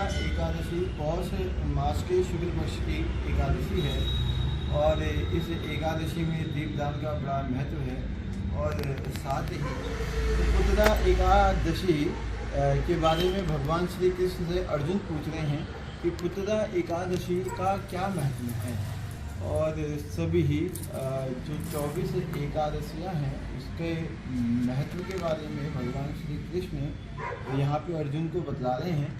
पुत्रदा एकादशी पौष मास के शुक्ल पक्ष की एकादशी है और इस एकादशी में दीपदान का बड़ा महत्व है। और साथ ही पुत्रदा एकादशी के बारे में भगवान श्री कृष्ण से अर्जुन पूछ रहे हैं कि पुत्रदा एकादशी का क्या महत्व है। और सभी ही जो 24 एकादशियां हैं उसके महत्व के बारे में भगवान श्री कृष्ण यहाँ पे अर्जुन को बतला रहे हैं।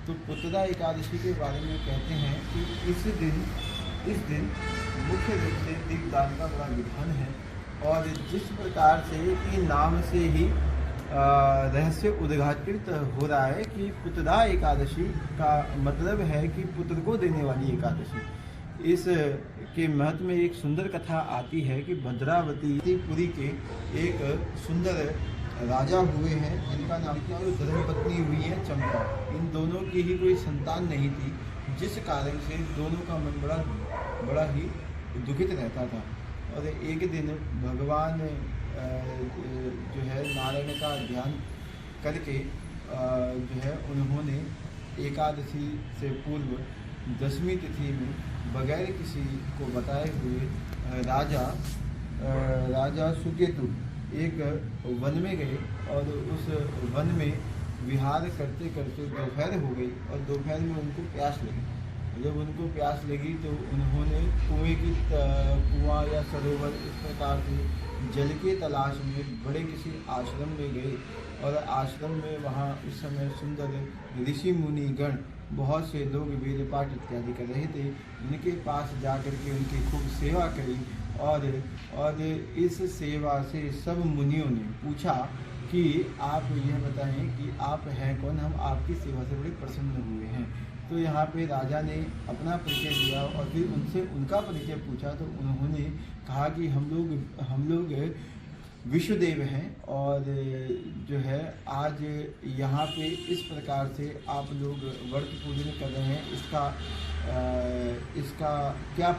तो पुत्रदा एकादशी के बारे में कहते हैं कि इस दिन मुख्य रूप से दीपदान का बड़ा विधान है। और जिस प्रकार से कि नाम से ही रहस्य उद्घाटित हो रहा है कि पुत्रदा एकादशी का मतलब है कि पुत्र को देने वाली एकादशी। इस के महत्व में एक सुंदर कथा आती है कि भद्रावती पुरी के एक सुंदर राजा हुए हैं जिनका नाम था और धर्मपत्नी हुई है चंपा। इन दोनों की ही कोई संतान नहीं थी, जिस कारण से दोनों का मन बड़ा ही दुखित रहता था। और एक दिन भगवान जो है नारायण का ध्यान करके जो है उन्होंने एकादशी से पूर्व 10वीं तिथि में बगैर किसी को बताए हुए राजा सुकेतु एक वन में गए और उस वन में विहार करते करते दोपहर हो गई और दोपहर में उनको प्यास लगी। जब उनको प्यास लगी तो उन्होंने कुआं या सरोवर इस प्रकार से जल के तलाश में बड़े किसी आश्रम में गए। और आश्रम में वहाँ उस समय सुंदर ऋषि मुनि गण बहुत से लोग वेद पाठ इत्यादि कर रहे थे। उनके पास जा कर के उनकी खूब सेवा करी। और इस सेवा से सब मुनियों ने पूछा कि आप यह बताएं कि आप हैं कौन, हम आपकी सेवा से बड़े प्रसन्न हुए हैं। तो यहाँ पे राजा ने अपना परिचय दिया और फिर उनसे उनका परिचय पूछा। तो उन्होंने कहा कि हम लोग विश्वदेव हैं और जो है आज यहाँ पे इस प्रकार से आप लोग व्रत पूजन कर रहे हैं, इसका क्या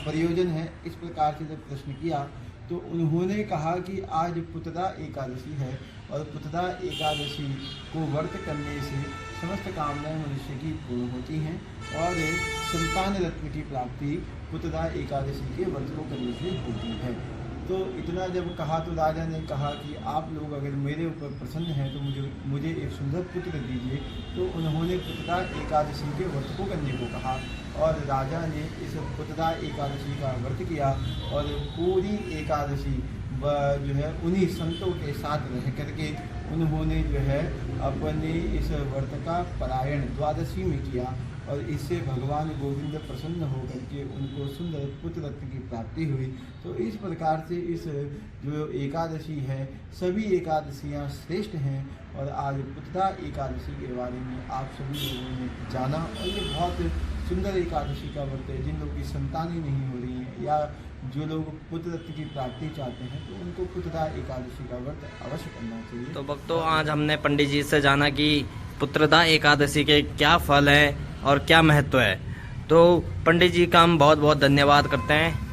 प्रयोजन है। इस प्रकार से जब प्रश्न किया तो उन्होंने कहा कि आज पुत्रदा एकादशी है और पुत्रदा एकादशी को व्रत करने से समस्त कामनाएं मनुष्य की पूर्ण होती हैं और संतान रत्न की प्राप्ति पुत्रदा एकादशी के व्रत को करने से होती है। तो इतना जब कहा तो राजा ने कहा कि आप लोग अगर मेरे ऊपर प्रसन्न हैं तो मुझे एक सुंदर पुत्र दीजिए। तो उन्होंने पुत्रदा एकादशी के व्रत को करने को कहा और राजा ने इस पुत्रदा एकादशी का व्रत किया और पूरी एकादशी जो है उन्हीं संतों के साथ रह करके उन्होंने जो है अपने इस व्रत का पारायण द्वादशी में किया। और इससे भगवान गोविंद प्रसन्न होकर के उनको सुंदर पुत्र रत्न की प्राप्ति हुई। तो इस प्रकार से इस जो एकादशी है सभी एकादशियां श्रेष्ठ हैं। और आज पुत्रदा एकादशी के बारे में आप सभी लोगों ने जाना। और ये बहुत सुंदर एकादशी का व्रत है। जिन लोगों की संतान ही नहीं हो रही है या जो लोग पुत्र रत्न की प्राप्ति चाहते हैं तो उनको पुत्रदा एकादशी का व्रत अवश्य करना चाहिए। तो भक्तों आज हमने पंडित जी से जाना कि पुत्रदा एकादशी के क्या फल हैं और क्या महत्व है। तो पंडित जी का हम बहुत बहुत धन्यवाद करते हैं।